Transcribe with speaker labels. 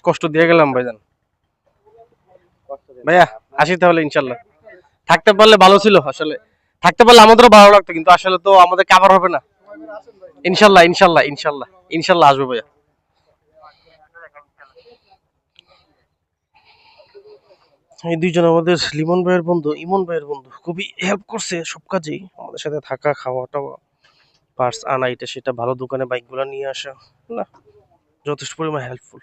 Speaker 1: কষ্ট দিয়ে গেলাম ভাইজান। ভাইয়া আসি তাহলে ইনশাল্লাহ। থাকতে পারলে ভালো ছিল, আসলে থাকতে পারলে আমাদেরও ভালো লাগতো, কিন্তু আসলে তো আমাদের কাভার হবে না। ইনশাল্লাহ ইনশাল্লাহ ইনশাল্লাহ ইনশাল্লাহ আসবো ভাইয়া। এই দুইজন আমাদের লিমন ভাইয়ের বন্ধু, ইমন ভাইয়ের বন্ধু, খুবই হেল্প করছে সব কাজেই, আমাদের সাথে থাকা, খাওয়া টাওয়া, পার্টস আনা, এটা সেটা, ভালো দোকানে বাইকগুলো নিয়ে আসা, না যথেষ্ট পরিমাণ হেল্পফুল।